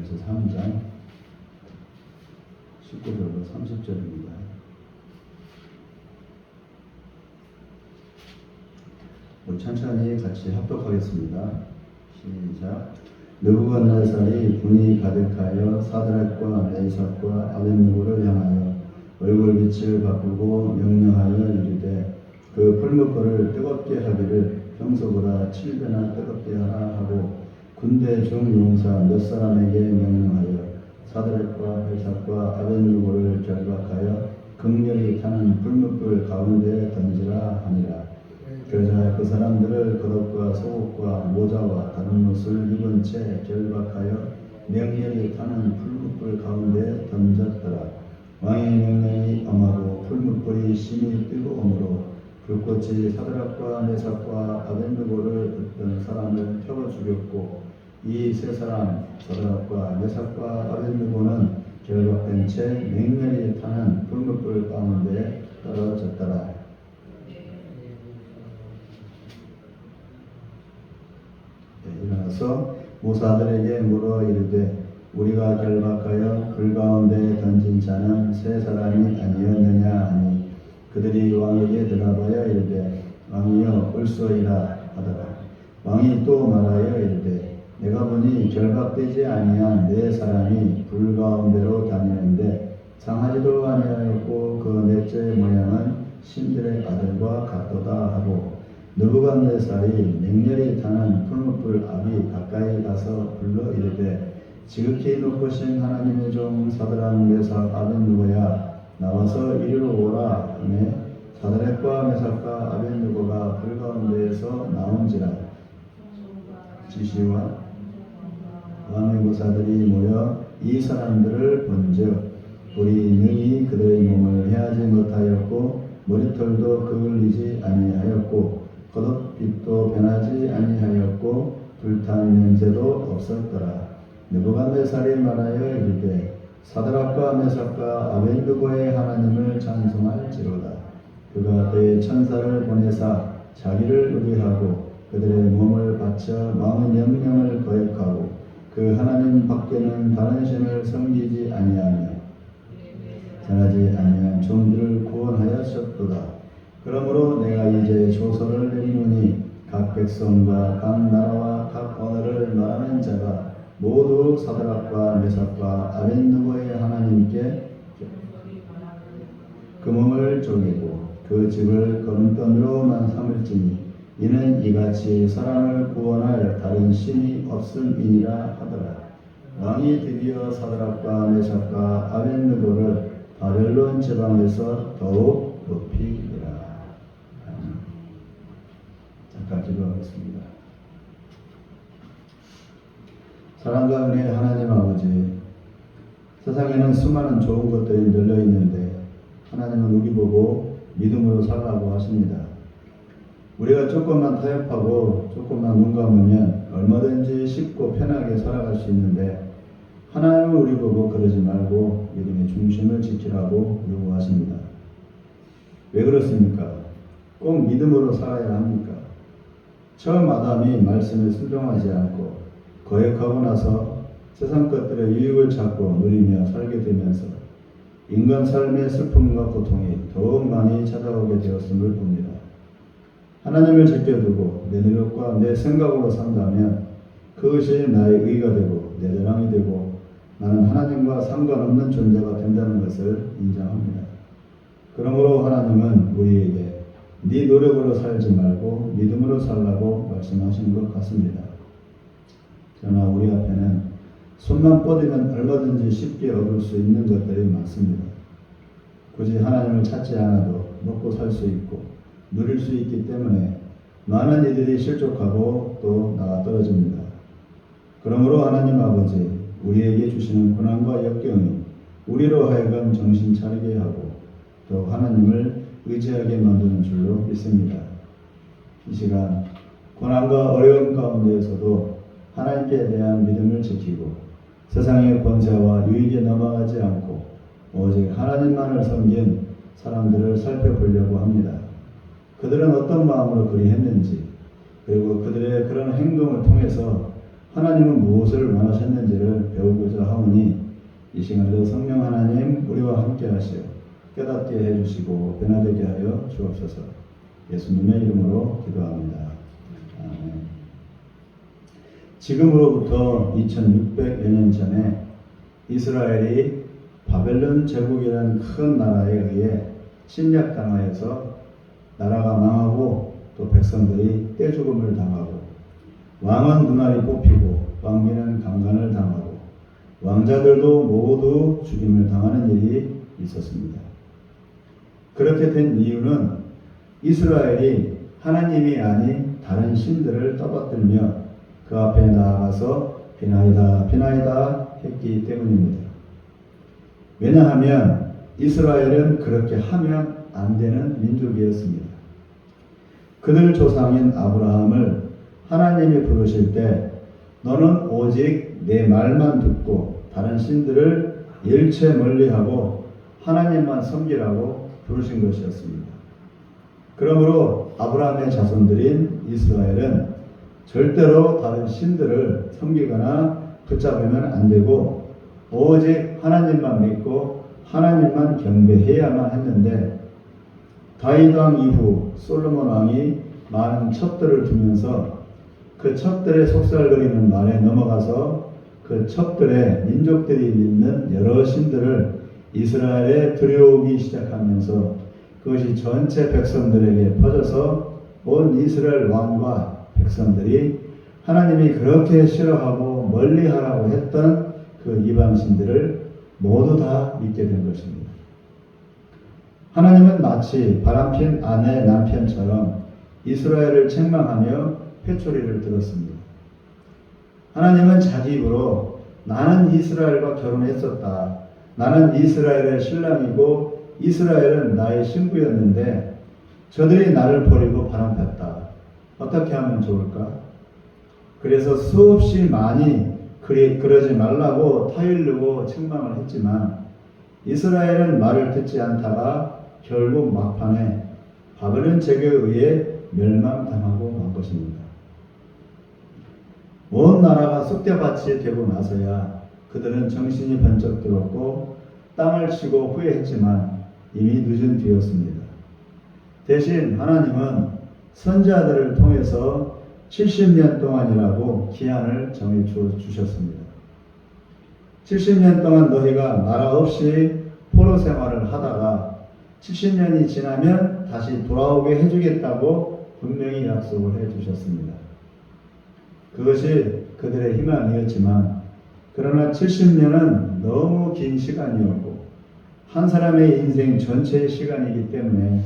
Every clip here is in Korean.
에베소서 3장 19절로 30절입니다. 우리 천천히 같이 합독하겠습니다. 시작. 느부갓네살이 분이 가득하여 사드락과 메삭과 아벳느고를 향하여 얼굴빛을 바꾸고 명령하여 이르되 그 풀무불을 뜨겁게 하기를 평소보다 7배나 뜨겁게 하라 하고 군대 중용사 몇 사람에게 명령하여 사드락과 메삭과 아벳느고를 결박하여 극렬히 타는 풀무불 가운데 던지라 하니라. 그러자 그 사람들을 겉옷과 속옷과 모자와 다른 옷을 입은 채 결박하여 명렬히 타는 풀무불 가운데 던졌더라. 왕의 명령이 엄하고 풀무불이 심히 뜨거우므로 불꽃이 사드락과 메삭과 아벳느고를 붙던 사람을 태워 죽였고 이 세 사람 사드락과 메삭과 아벳느고는 결박된 채 맹렬히 타는 풀무불 가운데 떨어졌더라. 일어나서 모사들에게 물어 이르되 우리가 결박하여 불 가운데 던진 자는 세 사람이 아니었느냐 하니 그들이 왕에게 대답하여 이르되 왕이여 올소이다 하더라. 왕이 또 말하여 이르되 내가 보니 결박되지 아니한 네 사람이 불 가운데로 다니는데 상하지도 아니하였고 그 넷째 모양은 신들의 아들과 같도다 하고 느부갓네살이 맹렬히 타는 풀무불 앞이 가까이 가서 불러 이르되 지극히 높으신 하나님의 종 사드락 메삭 아벳느고야 나와서 이리로 오라 하매 사드락과 메삭과 아벳느고가 불 가운데에서 나온지라. 지시와 왕의 모사들이 모여 이 사람들을 본즉 불이 능히 그들의 몸을 해하지 못하였고 머리털도 그을리지 아니하였고 겉옷빛도 변하지 아니하였고 불탄 냄새도 없었더라. 느부갓네살이 말하여 이르되 사드락과 메삭과 아벳느고의 하나님을 찬송할지로다. 그가 그의 천사를 보내사 자기를 의뢰하고 그들의 몸을 바쳐 왕의 명령을 거역하고 그 하나님 밖에는 다른 신을 섬기지 아니하며 전하지 아니한 종들을 구원하였었도다. 그러므로 내가 이제 조서를 내리노니 각 백성과 각 나라와 각 언어를 말하는 자가 모두 사드락과 메삭과 아벳느고의 하나님께 그 몸을 쪼개고 그 집을 거름돈으로만 삼을지니 이는 이같이 사람을 구원할 다른 신이 없음이니라 하더라. 왕이 드디어 사드락과 메삭과 아벳느고를 바벨론 지방에서 더욱 높이리라. 잠깐 기도하겠습니다. 사랑과 은혜의 하나님 아버지, 세상에는 수많은 좋은 것들이 널려 있는데 하나님은 우리 보고 믿음으로 살라고 하십니다. 우리가 조금만 타협하고 조금만 눈 감으면 얼마든지 쉽고 편하게 살아갈 수 있는데 하나님은 우리 보고 그러지 말고 믿음의 중심을 지키라고 요구하십니다. 왜 그렇습니까? 꼭 믿음으로 살아야 합니까? 처음 아담이 말씀에 순종하지 않고 거역하고 나서 세상 것들의 유익을 찾고 누리며 살게 되면서 인간 삶의 슬픔과 고통이 더욱 많이 찾아오게 되었음을 봅니다. 하나님을 제껴두고 내 노력과 내 생각으로 산다면 그것이 나의 의가 되고 내 자랑이 되고 나는 하나님과 상관없는 존재가 된다는 것을 인정합니다. 그러므로 하나님은 우리에게 네 노력으로 살지 말고 믿음으로 살라고 말씀하시는 것 같습니다. 그러나 우리 앞에는 손만 뻗으면 얼마든지 쉽게 얻을 수 있는 것들이 많습니다. 굳이 하나님을 찾지 않아도 먹고 살 수 있고 누릴 수 있기 때문에 많은 이들이 실족하고 또 나가 떨어집니다. 그러므로 하나님 아버지, 우리에게 주시는 고난과 역경이 우리로 하여금 정신 차리게 하고 또 하나님을 의지하게 만드는 줄로 믿습니다. 이 시간 고난과 어려움 가운데에서도 하나님께 대한 믿음을 지키고 세상의 권세와 유익에 넘어가지 않고 오직 하나님만을 섬긴 사람들을 살펴보려고 합니다. 그들은 어떤 마음으로 그리 했는지, 그리고 그들의 그런 행동을 통해서 하나님은 무엇을 원하셨는지를 배우고자 하오니 이 시간에도 성령 하나님 우리와 함께 하시어 깨닫게 해주시고 변화되게 하여 주옵소서. 예수님의 이름으로 기도합니다. 아멘. 지금으로부터 2600여 년 전에 이스라엘이 바벨론 제국이라는 큰 나라에 의해 침략당하여서 나라가 망하고 또 백성들이 떼죽음을 당하고 왕은 눈알이 뽑히고 왕비는 강간을 당하고 왕자들도 모두 죽임을 당하는 일이 있었습니다. 그렇게 된 이유는 이스라엘이 하나님이 아닌 다른 신들을 떠받들며 그 앞에 나아가서 비나이다 비나이다 했기 때문입니다. 왜냐하면 이스라엘은 그렇게 하면 안 되는 민족이었습니다. 그들 조상인 아브라함을 하나님이 부르실 때 너는 오직 내 말만 듣고 다른 신들을 일체 멀리하고 하나님만 섬기라고 부르신 것이었습니다. 그러므로 아브라함의 자손들인 이스라엘은 절대로 다른 신들을 섬기거나 붙잡으면 안 되고 오직 하나님만 믿고 하나님만 경배해야만 했는데 다윗 왕 이후 솔로몬 왕이 많은 첩들을 두면서 그 첩들의 속살거리는 말에 넘어가서 그 첩들의 민족들이 믿는 여러 신들을 이스라엘에 들여오기 시작하면서 그것이 전체 백성들에게 퍼져서 온 이스라엘 왕과 백성들이 하나님이 그렇게 싫어하고 멀리하라고 했던 그 이방신들을 모두 다 믿게 된 것입니다. 하나님은 마치 바람핀 아내 남편처럼 이스라엘을 책망하며 회초리를 들었습니다. 하나님은 자기 입으로 나는 이스라엘과 결혼했었다. 나는 이스라엘의 신랑이고 이스라엘은 나의 신부였는데 저들이 나를 버리고 바람폈다. 어떻게 하면 좋을까? 그래서 수없이 많이 그러지 말라고 타일르고 책망을 했지만 이스라엘은 말을 듣지 않다가 결국 막판에 바벨론 제국에 의해 멸망당하고 만 것입니다. 온 나라가 쑥대밭이 되고 나서야 그들은 정신이 번쩍 들었고 땅을 치고 후회했지만 이미 늦은 뒤였습니다. 대신 하나님은 선지자들을 통해서 70년 동안이라고 기한을 정해 주셨습니다. 70년 동안 너희가 나라 없이 포로 생활을 하다가 70년이 지나면 다시 돌아오게 해주겠다고 분명히 약속을 해주셨습니다. 그것이 그들의 희망이었지만 그러나 70년은 너무 긴 시간이었고 한 사람의 인생 전체의 시간이기 때문에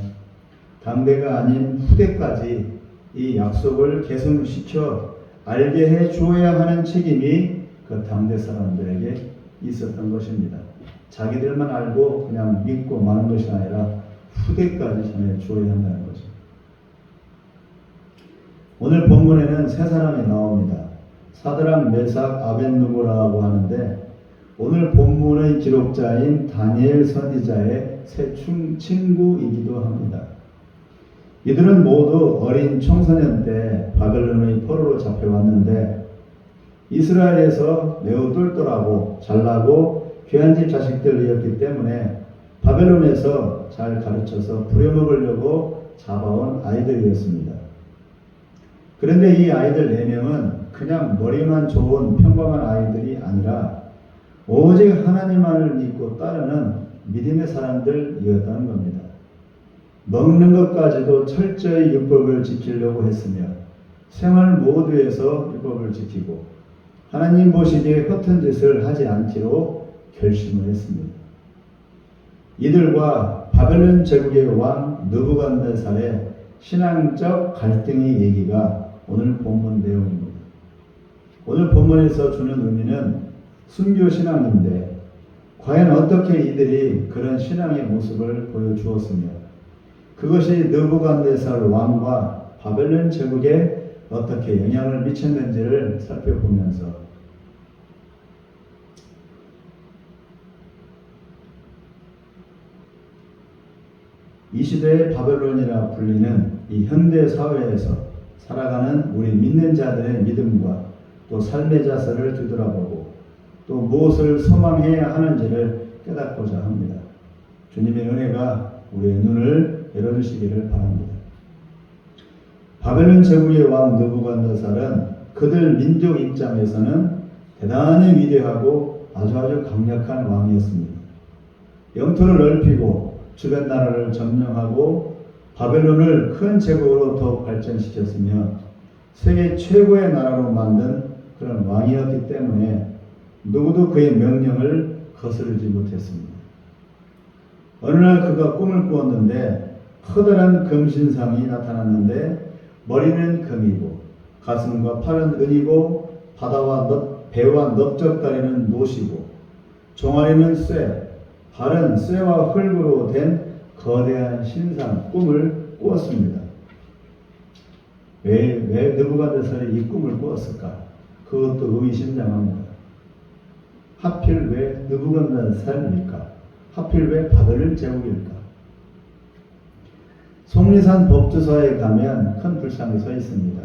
당대가 아닌 후대까지 이 약속을 계승시켜 알게 해 주어야 하는 책임이 그 당대 사람들에게 있었던 것입니다. 자기들만 알고 그냥 믿고 마는 것이 아니라 후대까지 전해 주어야 한다는 거죠. 오늘 본문에는 세 사람이 나옵니다. 사드락, 메삭, 아벳느고라고 하는데 오늘 본문의 기록자인 다니엘 선지자의 세 친구이기도 합니다. 이들은 모두 어린 청소년 때 바벨론의 포로로 잡혀왔는데 이스라엘에서 매우 똘똘하고 잘나고 귀한 집 자식들이었기 때문에 바벨론에서 잘 가르쳐서 부려먹으려고 잡아온 아이들이었습니다. 그런데 이 아이들 4명은 그냥 머리만 좋은 평범한 아이들이 아니라 오직 하나님만을 믿고 따르는 믿음의 사람들이었다는 겁니다. 먹는 것까지도 철저히 율법을 지키려고 했으며 생활 모두에서 율법을 지키고 하나님 보시기에 허튼 짓을 하지 않기로 결심을 했습니다. 이들과 바벨론 제국의 왕 느부갓네살의 신앙적 갈등의 얘기가 오늘 본문 내용입니다. 오늘 본문에서 주는 의미는 순교 신앙인데 과연 어떻게 이들이 그런 신앙의 모습을 보여주었으며 그것이 느부갓네살 왕과 바벨론 제국에 어떻게 영향을 미쳤는지를 살펴보면서 이 시대의 바벨론이라 불리는 이 현대 사회에서 살아가는 우리 믿는 자들의 믿음과 또 삶의 자세를 뒤돌아보고 또 무엇을 소망해야 하는지를 깨닫고자 합니다. 주님의 은혜가 우리의 눈을 열어주시기를 바랍니다. 바벨론 제국의 왕 느부갓네살은 그들 민족 입장에서는 대단히 위대하고 아주 강력한 왕이었습니다. 영토를 넓히고 주변 나라를 점령하고 바벨론을 큰 제국으로 더욱 발전시켰으며 세계 최고의 나라로 만든 그런 왕이었기 때문에 누구도 그의 명령을 거스르지 못했습니다. 어느 날 그가 꿈을 꾸었는데 커다란 금신상이 나타났는데 머리는 금이고 가슴과 팔은 은이고 배와 넓적다리는 노시고 종아리는 쇠, 발은 쇠와 흙으로 된 거대한 신상 꿈을 꾸었습니다. 왜 느부갓네살이 이 꿈을 꾸었을까? 그것도 의심장합니다. 하필 왜 느부갓네살입니까? 하필 왜 바벨론 제국일까? 속리산 법주사에 가면 큰 불상이 서 있습니다.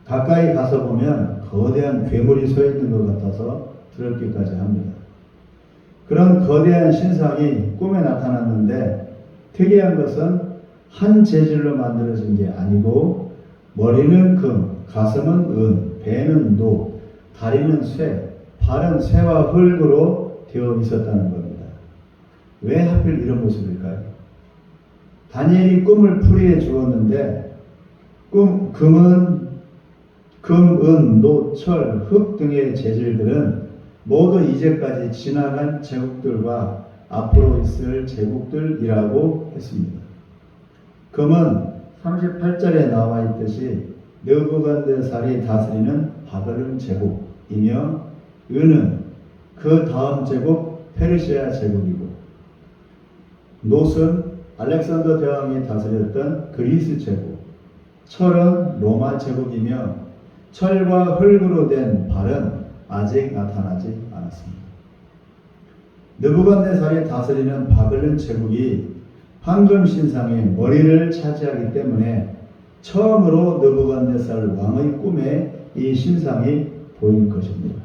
가까이 가서 보면 거대한 괴물이 서 있는 것 같아서 두렵기까지 합니다. 그런 거대한 신상이 꿈에 나타났는데 특이한 것은 한 재질로 만들어진 게 아니고 머리는 금, 가슴은 은, 배는 노, 다리는 쇠, 발은 쇠와 흙으로 되어 있었다는 겁니다. 왜 하필 이런 모습일까요? 다니엘이 꿈을 풀이해 주었는데 금, 은, 노, 철, 흙 등의 재질들은 모두 이제까지 지나간 제국들과 앞으로 있을 제국들이라고 했습니다. 금은 38절에 나와 있듯이 느부갓네살이 다스리는 바벨론 제국이며 은은 그 다음 제국 페르시아 제국이고 놋은 알렉산더 대왕이 다스렸던 그리스 제국, 철은 로마 제국이며 철과 흙으로 된 발은 아직 나타나지 않았습니다. 느부갓네살이 다스리는 바벨론 제국이 황금 신상의 머리를 차지하기 때문에 처음으로 느부갓네살 왕의 꿈에 이 신상이 보인 것입니다.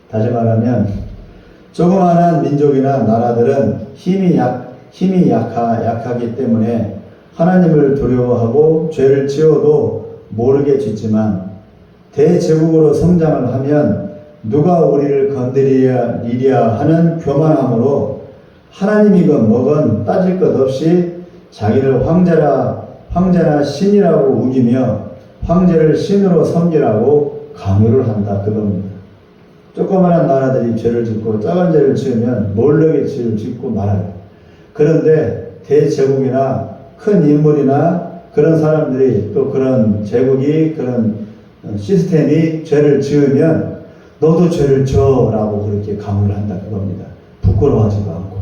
다시 말하면 조그마한 민족이나 나라들은 힘이 약하기 때문에 하나님을 두려워하고 죄를 지어도 모르게 짓지만 대제국으로 성장을 하면 누가 우리를 건드리랴 하는 교만함으로 하나님이건 뭐건 따질 것 없이 자기를 황제나 신이라고 우기며 황제를 신으로 섬기라고 강요를 한다 그겁니다. 조그마한 나라들이 죄를 짓고 작은 죄를 지으면 몰래게 죄를 짓고 말아요. 그런데 대제국이나 큰 인물이나 그런 사람들이 또 그런 제국이 그런 시스템이 죄를 지으면 너도 죄를 져라고 그렇게 강요를 한다 그겁니다. 부끄러워하지도 않고.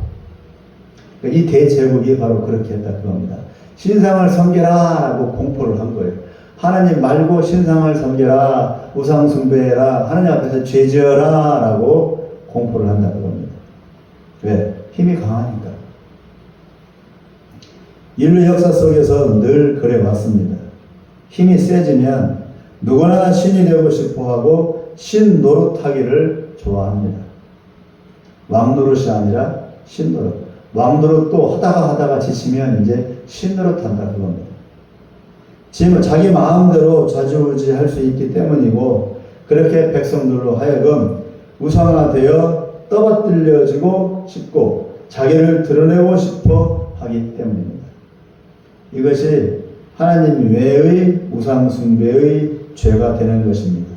이 대제국이 바로 그렇게 했다 그겁니다. 신상을 섬겨라 라고 공포를 한 거예요. 하나님 말고 신상을 섬겨라, 우상 숭배해라, 하나님 앞에서 죄지어라 라고 공포를 한다 그겁니다. 왜? 힘이 강하니까. 인류 역사 속에서 늘 그래 왔습니다. 힘이 세지면 누구나 신이 되고 싶어하고 신 노릇하기를 좋아합니다. 왕 노릇이 아니라 신 노릇. 왕 노릇도 하다가 지치면 이제 신 노릇한다 그겁니다. 지금 자기 마음대로 좌지우지할 수 있기 때문이고 그렇게 백성들로 하여금 우상화되어 떠받들려지고 싶고 자기를 드러내고 싶어 하기 때문입니다. 이것이 하나님 외의 우상숭배의 죄가 되는 것입니다.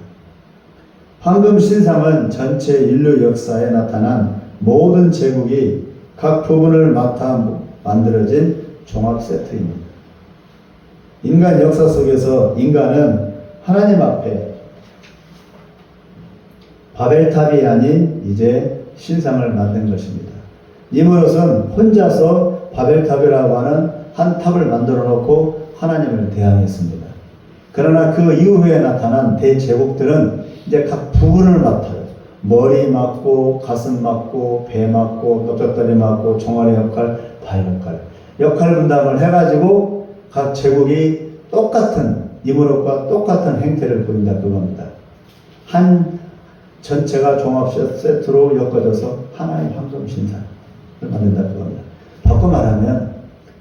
황금 신상은 전체 인류 역사에 나타난 모든 제국이 각 부분을 맡아 만들어진 종합 세트입니다. 인간 역사 속에서 인간은 하나님 앞에 바벨탑이 아닌 이제 신상을 만든 것입니다. 니무롯은 혼자서 바벨탑이라고 하는 한 탑을 만들어 놓고 하나님을 대항했습니다. 그러나 그 이후에 나타난 대제국들은 이제 각 부분을 맡아요. 머리 맡고 가슴 맡고 배 맡고 넓적다리 맡고 종아리 역할, 발 역할 분담을 해가지고 각 제국이 똑같은 이모력과 똑같은 행태를 보인다 그겁니다. 한 전체가 종합 세트로 엮어져서 하나의 황금 신상을 만든다 그겁니다. 바꿔 말하면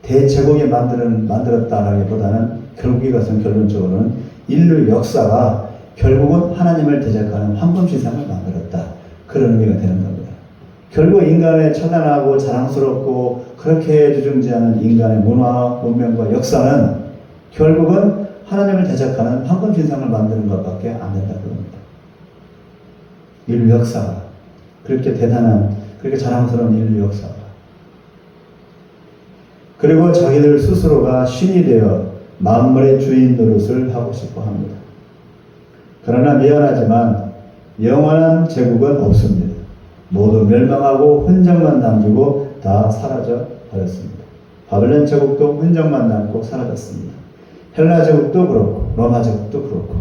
대제국이 만들었다라기보다는 결국 이것은 결론적으로는 인류 역사가 결국은 하나님을 대적하는 황금 신상을 만들었다. 그런 의미가 되는 겁니다. 결국 인간의 찬란하고 자랑스럽고 그렇게 주중지하는 인간의 문화, 문명과 역사는 결국은 하나님을 대적하는 황금 신상을 만드는 것밖에 안 된다 그럽니다. 인류 역사가 그렇게 대단한, 그렇게 자랑스러운 인류 역사가. 그리고 자기들 스스로가 신이 되어 만물의 주인 노릇을 하고 싶어 합니다. 그러나 미안하지만 영원한 제국은 없습니다. 모두 멸망하고 흔적만 남기고 다 사라져 버렸습니다. 바벨론 제국도 흔적만 남고 사라졌습니다. 헬라 제국도 그렇고 로마 제국도 그렇고.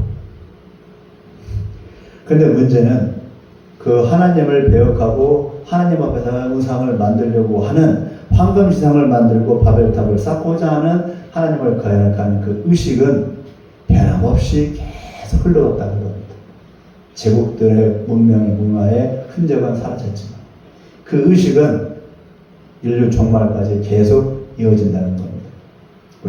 근데 문제는 그 하나님을 배역하고 하나님 앞에서 우상을 만들려고 하는 황금신상을 만들고 바벨탑을 쌓고자 하는 하나님을 거역하는 그 의식은 변함없이 계속 흘러갔다는 겁니다. 제국들의 문명의 문화의 흔적은 사라졌지만 그 의식은 인류 종말까지 계속 이어진다는 겁니다.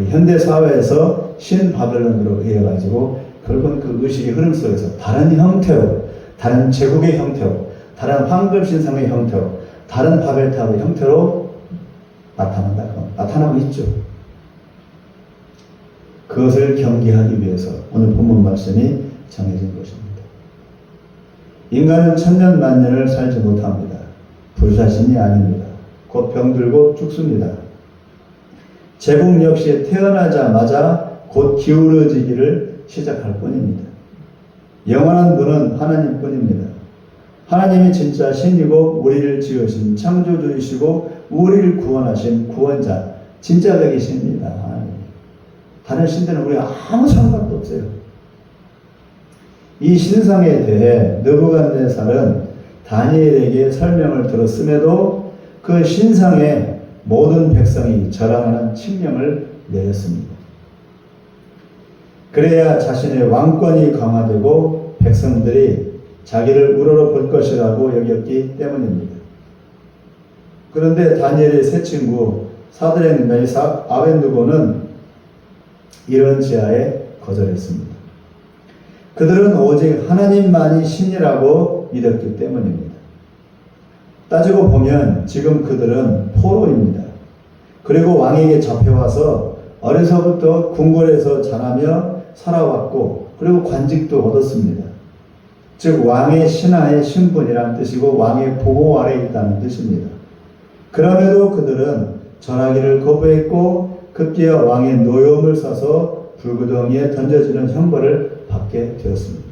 현대 사회에서 신바벨론으로 의해 가지고 결국은 그 의식의 흐름 속에서 다른 형태로, 다른 제국의 형태로, 다른 황금신상의 형태로, 다른 바벨탑의 형태로 나타나고 있죠. 그것을 경계하기 위해서 오늘 본문 말씀이 정해진 것입니다. 인간은 천년 만년을 살지 못합니다. 불사신이 아닙니다. 곧 병들고 죽습니다. 제국 역시 태어나자마자 곧 기울어지기를 시작할 뿐입니다. 영원한 분은 하나님뿐입니다. 하나님이 진짜 신이고 우리를 지으신 창조주이시고 우리를 구원하신 구원자, 진짜 백이십니다. 하나님. 다른 신들은 우리가 아무 상관도 없어요. 이 신상에 대해 느부갓네살은 다니엘에게 설명을 들었음에도 그 신상에 모든 백성이 절하는 칙령을 내렸습니다. 그래야 자신의 왕권이 강화되고 백성들이 자기를 우러러볼 것이라고 여겼기 때문입니다. 그런데 다니엘의 세 친구 사드락, 메삭, 아벤느고는 이런 제안에 거절했습니다. 그들은 오직 하나님만이 신이라고 믿었기 때문입니다. 따지고 보면 지금 그들은 포로입니다. 그리고 왕에게 잡혀와서 어려서부터 궁궐에서 자라며 살아왔고 그리고 관직도 얻었습니다. 즉 왕의 신하의 신분이란 뜻이고 왕의 보호 아래에 있다는 뜻입니다. 그럼에도 그들은 전하기를 거부했고 급기야 왕의 노여움을 사서 불구덩이에 던져지는 형벌을 받게 되었습니다.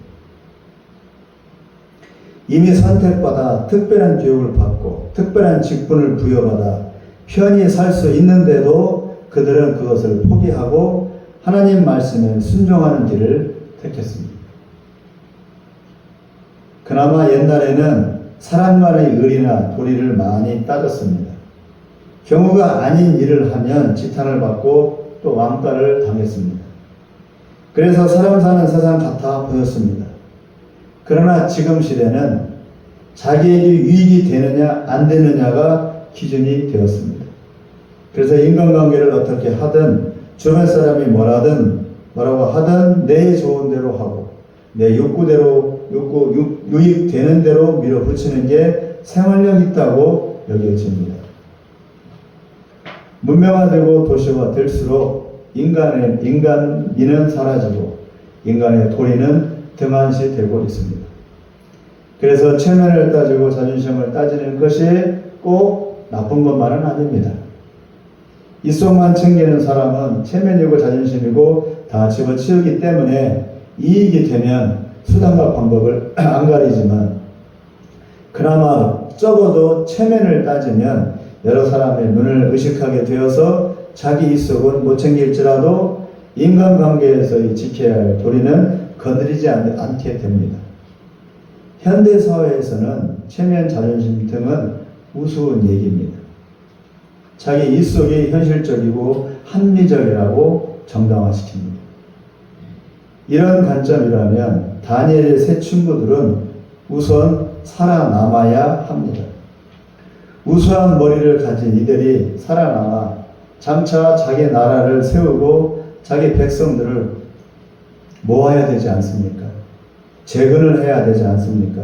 이미 선택받아 특별한 교육을 받고 특별한 직분을 부여받아 편히 살 수 있는데도 그들은 그것을 포기하고 하나님 말씀에 순종하는 길을 택했습니다. 그나마 옛날에는 사람 간의 의리나 도리를 많이 따졌습니다. 경우가 아닌 일을 하면 지탄을 받고 또 왕따를 당했습니다. 그래서 사람 사는 세상 같아 보였습니다. 그러나 지금 시대는 자기에게 유익이 되느냐 안 되느냐가 기준이 되었습니다. 그래서 인간관계를 어떻게 하든 주변 사람이 뭐라고 하든 내 좋은 대로 하고 내 유익되는 대로 밀어붙이는 게 생활력 있다고 여겨집니다. 문명화되고 도시화 될수록 인간미는 사라지고 인간의 도리는 등한시 되고 있습니다. 그래서 체면을 따지고 자존심을 따지는 것이 꼭 나쁜 것만은 아닙니다. 이속만 챙기는 사람은 체면이고 자존심이고 다 집어치우기 때문에 이익이 되면 수단과 방법을 안 가리지만 그나마 적어도 체면을 따지면 여러 사람의 눈을 의식하게 되어서 자기 이속은 못 챙길지라도 인간관계에서의 지켜야 할 도리는 건드리지 않게 됩니다. 현대사회에서는 체면, 자존심 등은 우스운 얘기입니다. 자기 이속이 현실적이고 합리적이라고 정당화시킵니다. 이런 관점이라면 다니엘의 세 친구들은 우선 살아남아야 합니다. 우수한 머리를 가진 이들이 살아남아 장차 자기 나라를 세우고 자기 백성들을 모아야 되지 않습니까? 재건을 해야 되지 않습니까?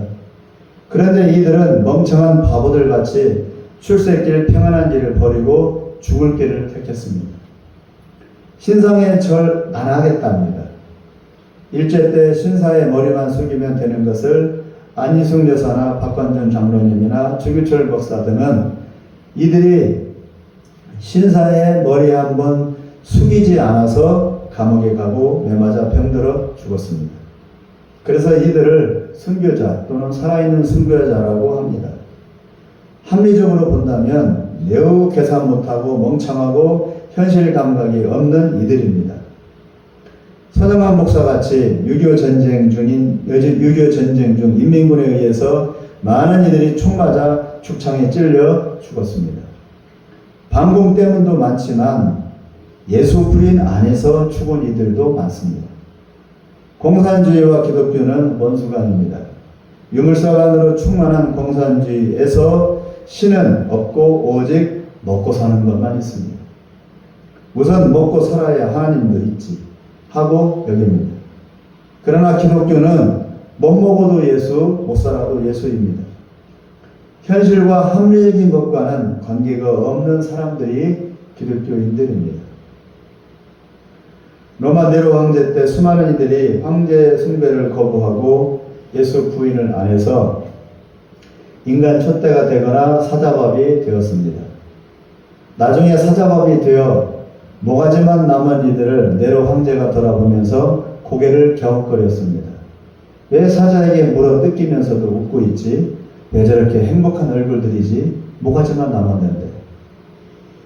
그런데 이들은 멍청한 바보들 같이 출세길 평안한 길을 버리고 죽을 길을 택했습니다. 신상에 절 안 하겠답니다. 일제 때 신사의 머리만 숙이면 되는 것을 안희숙 여사나 박관준 장로님이나 주규철 목사 등은 이들이 신사의 머리 한번 숙이지 않아서 감옥에 가고 매맞아 병들어 죽었습니다. 그래서 이들을 순교자 또는 살아있는 순교자라고 합니다. 합리적으로 본다면 매우 계산 못하고 멍청하고 현실 감각이 없는 이들입니다. 서정환 목사같이 6.25 전쟁 중 인민군에 의해서 많은 이들이 총 맞아 죽창에 찔려 죽었습니다. 반공 때문도 많지만 예수 부인 안에서 죽은 이들도 많습니다. 공산주의와 기독교는 원수관입니다. 유물사관으로 충만한 공산주의에서 신은 없고 오직 먹고 사는 것만 있습니다. 우선 먹고 살아야 하나님도 있지 하고 여깁니다. 그러나 기독교는 못 먹어도 예수, 못 살아도 예수입니다. 현실과 합리적인 것과는 관계가 없는 사람들이 기독교인들입니다. 로마 네로 황제 때 수많은 이들이 황제 숭배를 거부하고 예수 부인을 안 해서 인간 촛대가 되거나 사자밥이 되었습니다. 나중에 사자밥이 되어 모가지만 남은 이들을 네로 황제가 돌아보면서 고개를 갸웃거렸습니다. 왜 사자에게 물어 뜯기면서도 웃고 있지? 왜 저렇게 행복한 얼굴들이지? 모가지만 남았는데.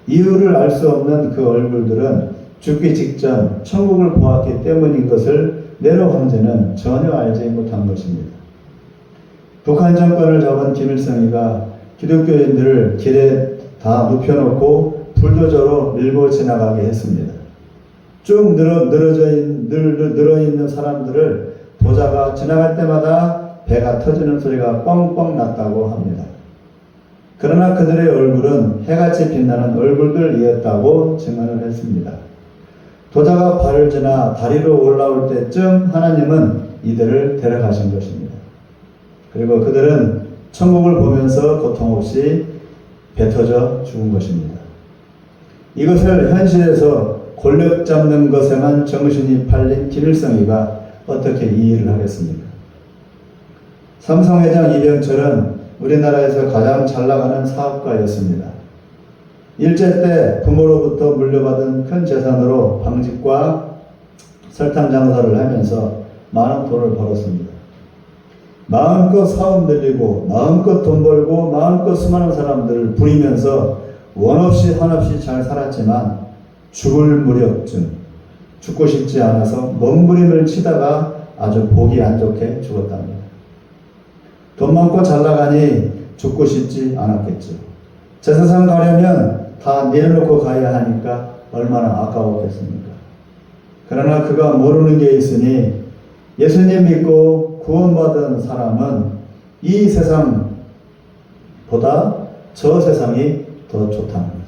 이유를 알 수 없는 그 얼굴들은 죽기 직전 천국을 보았기 때문인 것을 네로 황제는 전혀 알지 못한 것입니다. 북한 정권을 잡은 김일성이가 기독교인들을 길에 다 눕혀놓고 불도저로 밀고 지나가게 했습니다. 쭉 늘어있는 사람들을 도자가 지나갈 때마다 배가 터지는 소리가 뻥뻥 났다고 합니다. 그러나 그들의 얼굴은 해같이 빛나는 얼굴들이었다고 증언을 했습니다. 도자가 발을 지나 다리로 올라올 때쯤 하나님은 이들을 데려가신 것입니다. 그리고 그들은 천국을 보면서 고통 없이 배 터져 죽은 것입니다. 이것을 현실에서 권력 잡는 것에만 정신이 팔린 김일성이가 어떻게 이해를 하겠습니까? 삼성회장 이병철은 우리나라에서 가장 잘 나가는 사업가였습니다. 일제 때 부모로부터 물려받은 큰 재산으로 방직과 설탕 장사를 하면서 많은 돈을 벌었습니다. 마음껏 사업 늘리고 마음껏 돈 벌고 마음껏 수많은 사람들을 부리면서 원없이 한없이 잘 살았지만 죽을 무렵쯤 죽고 싶지 않아서 몸부림을 치다가 아주 보기 안 좋게 죽었답니다. 돈 많고 잘 나가니 죽고 싶지 않았겠죠. 저 세상 가려면 다 내려놓고 가야 하니까 얼마나 아까웠겠습니까? 그러나 그가 모르는 게 있으니 예수님 믿고 구원받은 사람은 이 세상보다 저 세상이 더 좋답니다.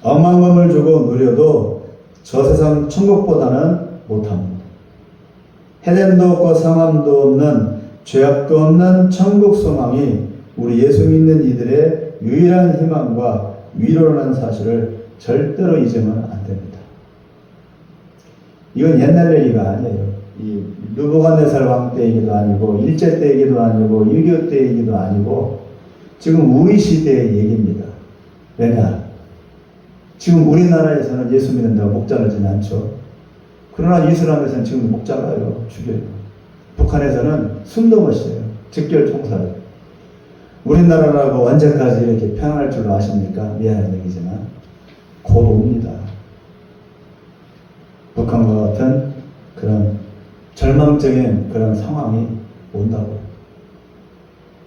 억만 금을 주고 누려도 저 세상 천국보다는 못합니다. 해됨도 없고 상함도 없는 죄악도 없는 천국 소망이 우리 예수 믿는 이들의 유일한 희망과 위로라는 사실을 절대로 잊으면 안 됩니다. 이건 옛날 얘기가 아니에요. 이 느부갓네살 왕 때 얘기도 아니고 일제 때 얘기도 아니고 6.25 때 얘기도 아니고 지금 우리 시대의 얘기입니다. 왜냐? 지금 우리나라에서는 예수 믿는다고 목 자르지는 않죠. 그러나 이슬람에서는 지금 목 잘라요. 죽여요. 북한에서는 숨도 못 쉬어요. 직결 총살. 우리나라라고 언제까지 이렇게 평안할 줄 아십니까? 미안한 얘기지만 곧 옵니다. 북한과 같은 그런 절망적인 그런 상황이 온다고.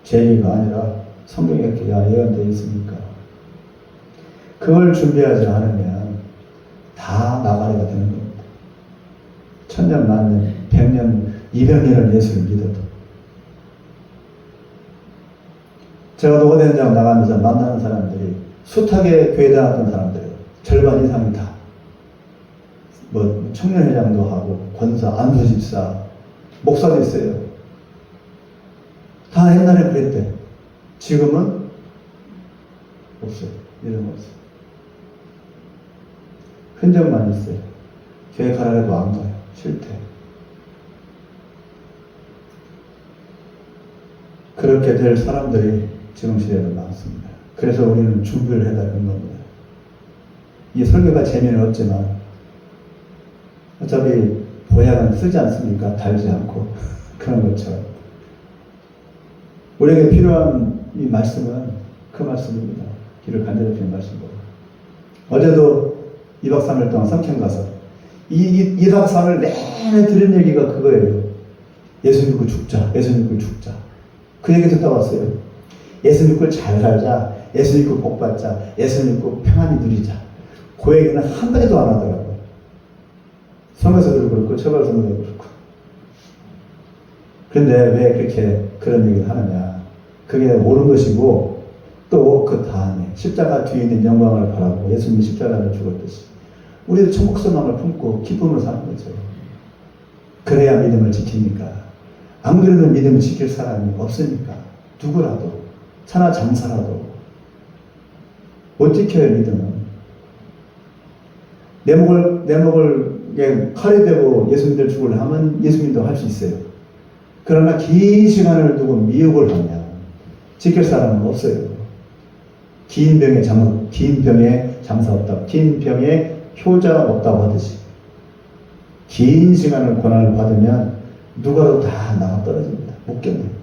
제 얘기가 아니라 성경에 이렇게 예언되어 있으니까. 그걸 준비하지 않으면 다 나가리가 되는 겁니다. 천년, 만년, 백년, 200년을 예수를 믿어도. 제가 노고대 현장 나가면서 만나는 사람들이 숱하게 교회 다녔던 사람들이에요. 절반 이상이 다. 뭐 청년회장도 하고 권사, 안수집사, 목사도 있어요. 다 옛날에 그랬대. 지금은 없어요. 이름 없어요. 흔적만 있어요. 교회 가라 해도 안 가요. 싫대. 그렇게 될 사람들이 지금 시대에도 많습니다. 그래서 우리는 준비를 해야 되는 겁니다. 이 설교가 재미는 없지만 어차피 보약은 쓰지 않습니까? 달지 않고 그런 것처럼 우리에게 필요한 이 말씀은 그 말씀입니다. 귀를 간절히 핀 말씀으로. 어제도 2박 3일 동안 성캠 가서 2박 3일 내내 들은 얘기가 그거예요. 예수 믿고 죽자. 예수 믿고 죽자. 그 얘기 듣다 왔어요. 예수 믿고 잘 살자. 예수 믿고 복 받자. 예수 믿고 평안히 누리자. 그 얘기는 한 마디도 안 하더라고요. 성에서도 그렇고 처벌서도 그렇고. 그런데 왜 그렇게 그런 얘기를 하느냐. 그게 옳은 것이고 또 그 다음에 십자가 뒤에 있는 영광을 바라고 예수님이 십자가를 죽었듯이 우리도 천국 소망을 품고 기쁨을 사는 거죠. 그래야 믿음을 지키니까. 안 그러면 믿음을 지킬 사람이 없으니까. 누구라도 차나 장사라도 못 지켜요. 믿음은. 내 목을 칼이 되고 예수님들 죽으려 하면 예수님도 할 수 있어요. 그러나 긴 시간을 두고 미혹을 하면 지킬 사람은 없어요. 긴 병에 장사 없다고, 긴 병에 효자 없다고 하듯이 긴 시간을 고난을 받으면 누가도 다 나가 떨어집니다. 못 견뎌요.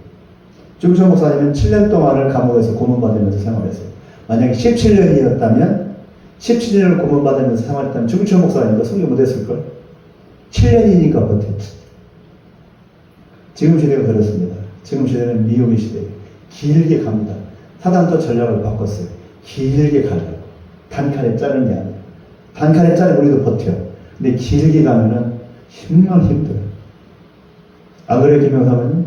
중천 목사님은 7년 동안을 감옥에서 고문받으면서 생활했어요. 만약에 17년이었다면 17년을 고문받으면서 생활했다면 중천 목사님도 성령 못했을걸? 7년이니까 버텼지. 지금 시대가 그렇습니다. 지금 시대는 미혹의 시대예요. 길게 갑니다. 사단도 전략을 바꿨어요. 길게 가려고. 단칼에 자르는 게 아니에요. 단칼에 자르면 우리도 버텨. 근데 길게 가면은 정말 힘들어요. 안 그래요, 김영사님?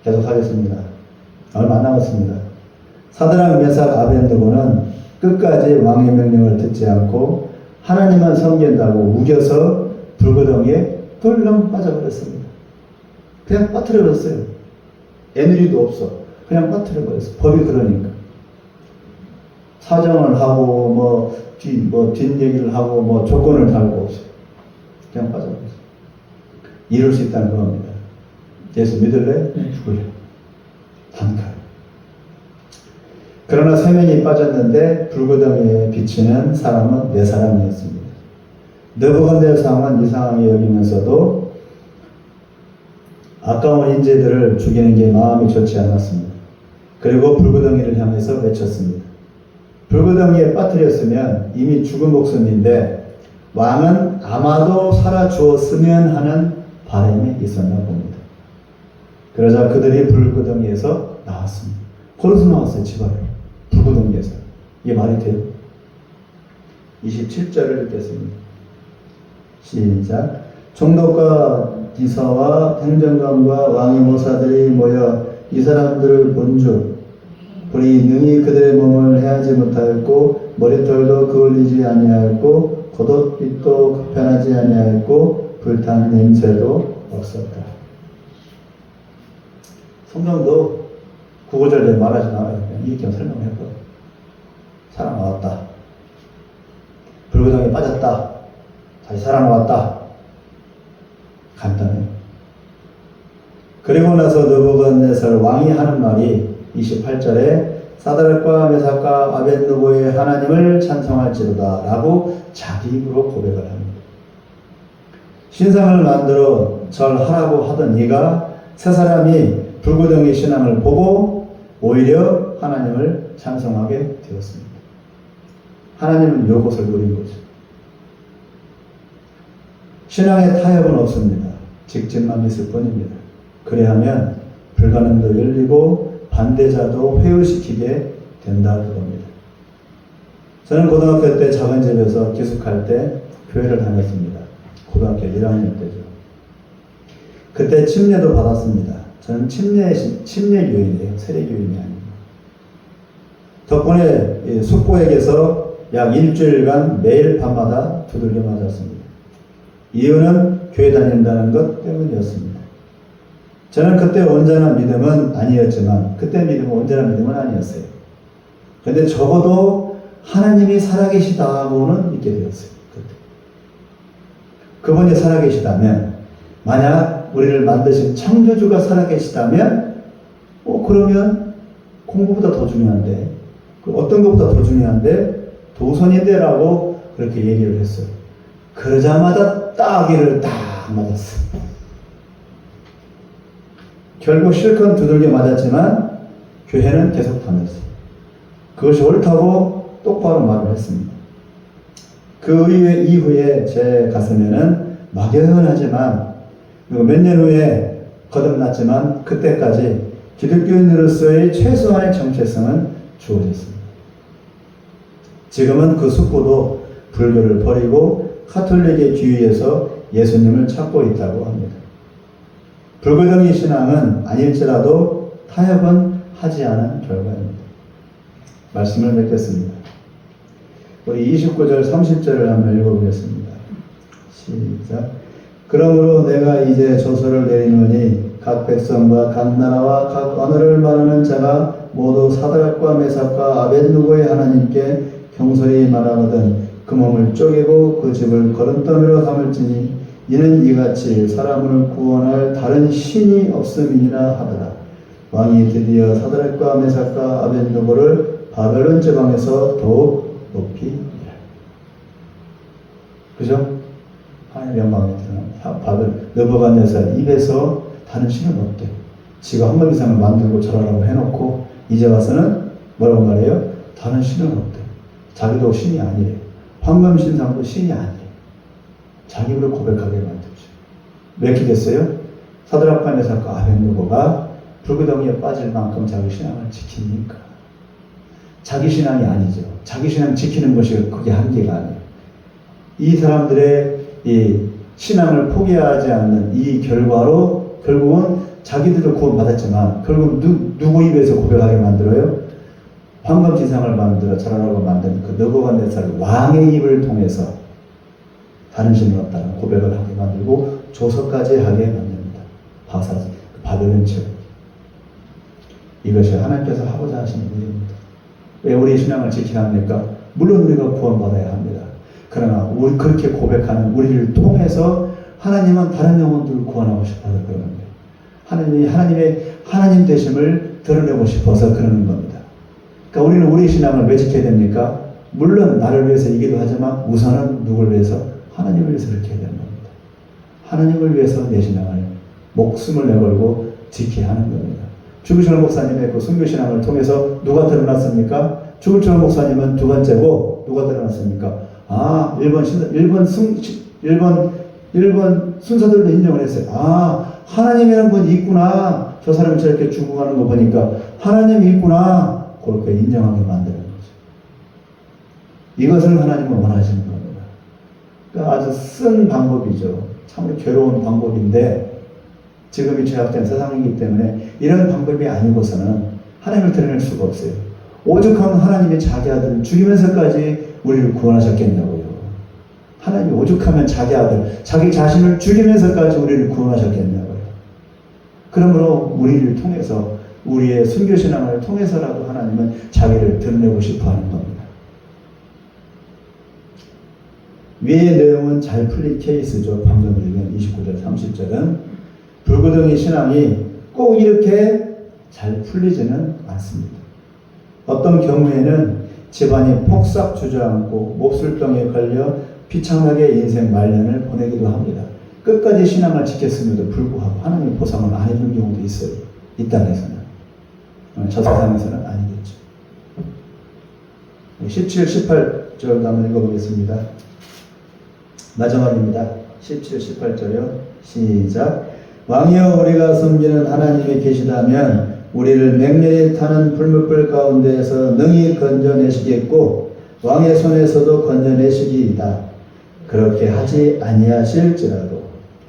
계속 하겠습니다. 얼마 안 남았습니다. 사드락, 메삭, 아벤느고는 끝까지 왕의 명령을 듣지 않고 하나님만 섬긴다고 우겨서 불구덩이에 덜렁 빠져버렸습니다. 그냥 빠뜨려버렸어요. 애누리도 없어. 그냥 빠뜨려버렸어. 법이 그러니까. 사정을 하고 뒷얘기를 하고 조건을 달고 없어요. 그냥 빠져버렸어요. 이룰 수 있다는 겁니다. 예수 믿을래? 죽을래? 단칼. 그러나 세명이 빠졌는데 불구덩이에 비치는 사람은 4사람이었습니다. 느부갓네살은 이상하게 여기면서도 아까운 인재들을 죽이는 게 마음이 좋지 않았습니다. 그리고 불구덩이를 향해서 외쳤습니다. 불구덩이에 빠뜨렸으면 이미 죽은 목숨인데 왕은 아마도 살아 주었으면 하는 바람이 있었나 봅니다. 그러자 그들이 불구덩이에서 나왔습니다. 걸어서 나왔어요. 집 앞에. 불구덩이에서. 이게 말이 돼요? 27절을 읽겠습니다. 시작. 총독과 기사와 행정관과 왕의 모사들이 모여 이 사람들을 본즉 불이 능히 그들의 몸을 해하지 못하였고 머리털도 그을리지 아니하였고 겉옷빛도 급변하지 아니하였고 불타는 냄새도 없었다. 성경도 구구절절 말하지 않아요. 그냥 이렇게 설명을 했거든. 살아나왔다. 불구덩이에 빠졌다. 다시 살아나왔다. 간단해요. 그리고 나서 느부갓네살 왕이 하는 말이 28절에 사드락과 메삭과 아벤느고의 하나님을 찬송할지로다 라고 자기 입으로 고백을 합니다. 신상을 만들어 절하라고 하던 이가 세 사람이 불구덩이 신앙을 보고 오히려 하나님을 찬송하게 되었습니다. 하나님은 이것을 누린 거죠. 신앙의 타협은 없습니다. 직진만 있을 뿐입니다. 그래야하면 불가능도 열리고 반대자도 회유시키게 된다 그겁니다. 저는 고등학교 때 작은 집에서 기숙할 때 교회를 다녔습니다. 고등학교 1학년 때죠. 그때 침례도 받았습니다. 저는 침례교인이에요. 세례교인이 아니고. 덕분에 숙부에게서 약 일주일간 매일 밤마다 두들겨 맞았습니다. 이유는 교회 다닌다는 것 때문이었습니다. 저는 그때 온전한 믿음은 아니었지만, 그때 믿음은 온전한 믿음은 아니었어요. 근데 적어도 하나님이 살아계시다고는 믿게 되었어요. 그때. 그분이 살아계시다면, 만약 우리를 만드신 창조주가 살아계시다면, 그러면 공부보다 더 중요한데, 어떤 것보다 더 중요한데, 도선인데라고 그렇게 얘기를 했어요. 그러자마자 따귀를 딱 맞았어요. 결국 실컷 두들겨 맞았지만 교회는 계속 다녔어요. 그것이 옳다고 똑바로 말을 했습니다. 그 이후에 제 가슴에는 막연하지만, 그리고 몇 년 후에 거듭났지만, 그때까지 기독교인으로서의 최소한의 정체성은 주어졌습니다. 지금은 그 숙부도 불교를 버리고 카톨릭의 뒤에서 예수님을 찾고 있다고 합니다. 불교적인 신앙은 아닐지라도 타협은 하지 않은 결과입니다. 말씀을 맺겠습니다. 우리 29절 30절을 한번 읽어보겠습니다. 시작. 그러므로 내가 이제 조서를 내리노니 각 백성과 각 나라와 각 언어를 말하는 자가 모두 사드락과 메삭과 아벳누고의 하나님께 경솔히 말하거든 그 몸을 쪼개고 그 집을 거름더미로 삼을지니 이는 이같이 사람을 구원할 다른 신이 없음이니라 하더라. 왕이 드디어 사드락과 메삭과 아벳누고를 바벨론 지방에서 더욱 높이 그죠? 하나님의 영광이 드러납니다. 느부갓네살 입에서 다른 신은 없대. 지가 황금이상을 만들고 절하라고 해놓고 이제 와서는 뭐라고 말해요? 다른 신은 없대. 자기도 신이 아니래요. 황금신상도 신이 아니에요. 자기 입으로 고백하게 만들죠. 왜 이렇게 됐어요? 사드락과 메삭과 아벳누고가 불구덩이에 빠질 만큼 자기 신앙을 지키니까. 자기 신앙이 아니죠. 자기 신앙 지키는 것이 그게 한계가 아니에요. 이 사람들의 이 신앙을 포기하지 않는 이 결과로 결국은 자기들도 구원받았지만 결국 누구 입에서 고백하게 만들어요? 황금지상을 만들어 절하라고 만든 그 느부갓네살 왕의 입을 통해서 다른 신이 없다는 고백을 하게 만들고 조서까지 하게 만듭니다. 바벨론 제국. 이것이 하나님께서 하고자 하시는 일입니다. 왜 우리 신앙을 지켜야 합니까? 물론 우리가 구원받아야 합니다. 그러나 우리 그렇게 고백하는 우리를 통해서 하나님은 다른 영혼들을 구원하고 싶어서 그러는 거예요. 하나님의 하나님 되심을 드러내고 싶어서 그러는 겁니다. 그러니까 우리는 우리 신앙을 왜 지켜야 됩니까? 물론 나를 위해서 이기도 하지만 우선은 누굴 위해서? 하나님을 위해서 이렇게 해야 되는 겁니다. 하나님을 위해서 내 신앙을 목숨을 내걸고 지켜야 하는 겁니다. 주구철 목사님의 그 순교신앙을 통해서 누가 드러났습니까? 주구철 목사님은 두 번째고 누가 드러났습니까? 일본 순서들도 인정을 했어요. 하나님이라는 분이 있구나. 저 사람이 저렇게 죽어가는 거 보니까 하나님이 있구나. 그렇게 인정하게 만드는 거죠. 이것을 하나님은 원하시는 겁니다. 그러니까 아주 쓴 방법이죠. 참 괴로운 방법인데 지금이 죄악된 세상이기 때문에 이런 방법이 아니고서는 하나님을 드러낼 수가 없어요. 오죽하면 하나님이 자기 아들을 죽이면서까지 우리를 구원하셨겠냐고요. 하나님이 오죽하면 자기 아들, 자기 자신을 죽이면서까지 우리를 구원하셨겠냐고요. 그러므로 우리를 통해서 우리의 순교신앙을 통해서라도 하나님은 자기를 드러내고 싶어 하는 겁니다. 위의 내용은 잘 풀린 케이스죠. 방금 읽은 29절 30절은 불구덩이 신앙이 꼭 이렇게 잘 풀리지는 않습니다. 어떤 경우에는 집안이 폭삭 주저앉고 몹쓸병에 걸려 비참하게 인생 말년을 보내기도 합니다. 끝까지 신앙을 지켰음에도 불구하고 하나님의 보상을 안 해주는 경우도 있어요. 이 땅에서는. 저 세상에서는 아니겠죠. 17, 18절 한번 읽어보겠습니다. 마지막입니다. 17, 18절요. 시작. 왕이여 우리가 섬기는 하나님이 계시다면 우리를 맹렬히 타는 불못불 가운데에서 능히 건져내시겠고 왕의 손에서도 건져내시기이다. 그렇게 하지 아니하실지라도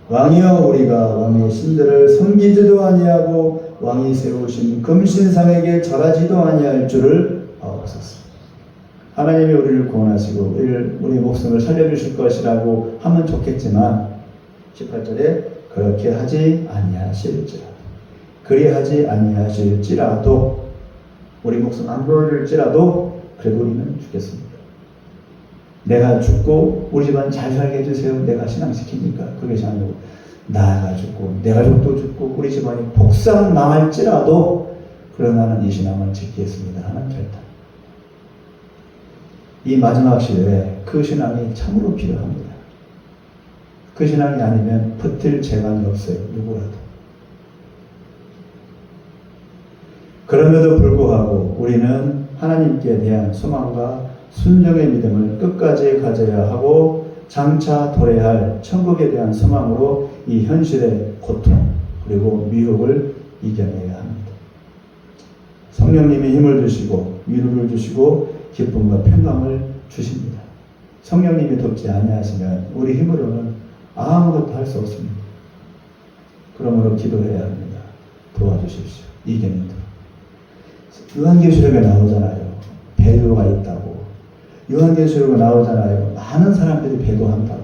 왕이여 우리가 왕의 신들을 섬기지도 아니하고 왕이 세우신 금신상에게 절하지도 아니할 줄을 아옵소서. 하나님이 우리를 구원하시고 우리 목숨을 살려주실 것이라고 하면 좋겠지만 18절에 그렇게 하지 아니하실지라도 그리하지 아니하실지라도 우리 목숨 안 걸릴지라도 그래도 우리는 죽겠습니다. 내가 죽고 우리 집안 잘 살게 해주세요. 내가 신앙시킵니까? 그것이 아니고 나가 죽고 내 가족도 죽고 우리 집안이 폭삭 망할지라도 그러나 나는 이 신앙을 지키겠습니다 하는 결단. 이 마지막 시대에 그 신앙이 참으로 필요합니다. 그 신앙이 아니면 버틸 재간이 없어요. 누구라도. 그럼에도 불구하고 우리는 하나님께 대한 소망과 순종의 믿음을 끝까지 가져야 하고 장차 도래할 천국에 대한 소망으로 이 현실의 고통 그리고 미혹을 이겨내야 합니다. 성령님이 힘을 주시고 위로를 주시고 기쁨과 평강을 주십니다. 성령님이 돕지 아니하시면 우리 힘으로는 아무것도 할 수 없습니다. 그러므로 기도해야 합니다. 도와주십시오. 이겨내도록. 요한계시록에 나오잖아요. 배도가 있다고. 요한계시록에 나오잖아요. 많은 사람들이 배도한다고.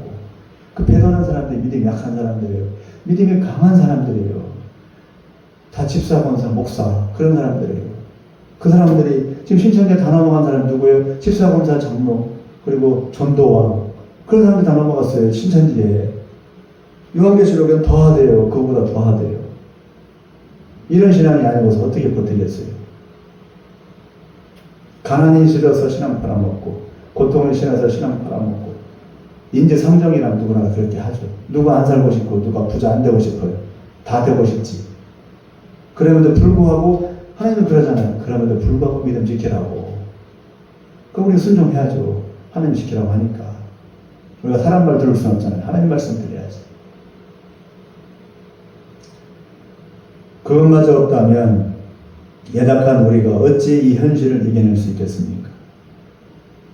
그 배도하는 사람들이 믿음이 약한 사람들이에요. 믿음이 강한 사람들이에요. 다 집사, 권사, 목사 그런 사람들이에요. 그 사람들이 지금 신천지에 다 넘어간 사람 누구예요? 집사, 권사, 장로 그리고 전도왕 그런 사람들이 다 넘어갔어요. 신천지에. 요한계시록은 더 하대요. 그거보다 더 하대요. 이런 신앙이 아니고서 어떻게 버티겠어요? 가난이 싫어서 신앙 팔아먹고 고통이 싫어서 신앙 팔아먹고 인지상정이란 누구나 그렇게 하죠. 누가 안 살고 싶고 누가 부자 안 되고 싶어요. 다 되고 싶지. 그럼에도 불구하고 하나님은 그러잖아요. 그럼에도 불구하고 믿음 지키라고. 그럼 우리 순종해야죠. 하나님 지키라고 하니까. 우리가 사람 말 들을 수는 없잖아요. 하나님 말씀 드려야지. 그것마저 없다면 연약한 우리가 어찌 이 현실을 이겨낼 수 있겠습니까?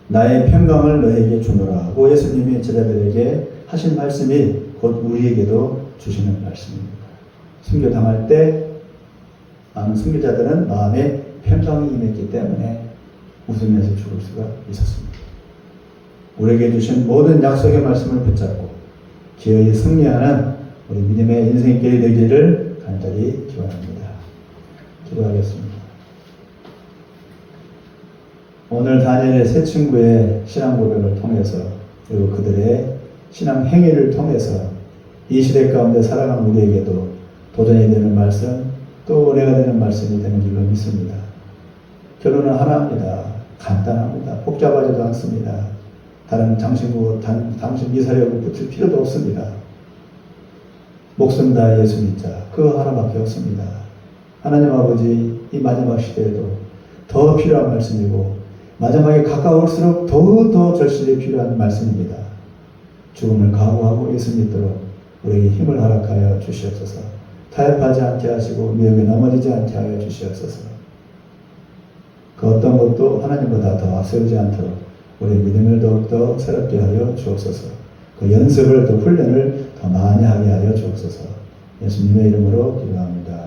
나의 평강을 너에게 주노라 하고 예수님이 제자들에게 하신 말씀이 곧 우리에게도 주시는 말씀입니다. 순교당할 때 많은 순교자들은 마음에 평강이 임했기 때문에 웃으면서 죽을 수가 있었습니다. 우리에게 주신 모든 약속의 말씀을 붙잡고 기어이 승리하는 우리 믿음의 인생길이 되기를 간절히 기원합니다. 기도하겠습니다. 오늘 다니엘의 세 친구의 신앙 고백을 통해서 그리고 그들의 신앙 행위를 통해서 이 시대 가운데 살아가는 우리에게도 도전이 되는 말씀 또 은혜가 되는 말씀이 되는 줄로 믿습니다. 결론은 하나입니다. 간단합니다. 복잡하지도 않습니다. 다른 장신구 당신 미사려고 붙일 필요도 없습니다. 목숨 다해 예수 믿자. 그거 하나밖에 없습니다. 하나님 아버지 이 마지막 시대에도 더 필요한 말씀이고 마지막에 가까울수록 더더 절실히 필요한 말씀입니다. 죽음을 각오하고 예수 믿도록 우리에게 힘을 허락하여 주시옵소서. 타협하지 않게 하시고 미혹에 넘어지지 않게 하여 주시옵소서. 그 어떤 것도 하나님보다 더 앞세우지 않도록 우리의 믿음을 더욱더 새롭게 하여 주옵소서. 그 연습을 더 훈련을 더 많이 하게 하여 주옵소서. 예수님의 이름으로 기도합니다.